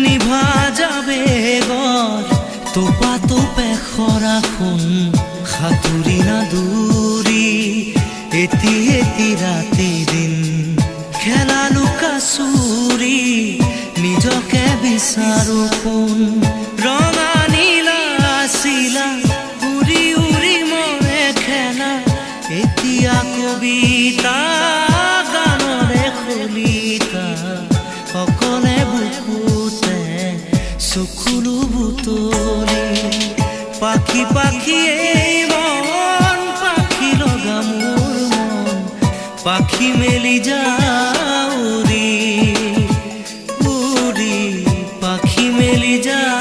নিভা যাবে গড় তোপা তোপে খৰাখন সাঁতুৰি নাদুৰি এটি এটি ৰাতি দিন খেলা লুকা চুৰি নিজকে বিচাৰো কোন ৰঙা নীলা চিলা উৰি উৰি মৰে খেলা এতিয়া কবিতা গানৰে খলিতা অকলে বুকুতে চকুলো বুটলি পাখি পাখি এই মন পাখি লগা মোৰ মন পাখি মেলি যাওঁ উৰি উৰি পাখি মেলি যাওঁ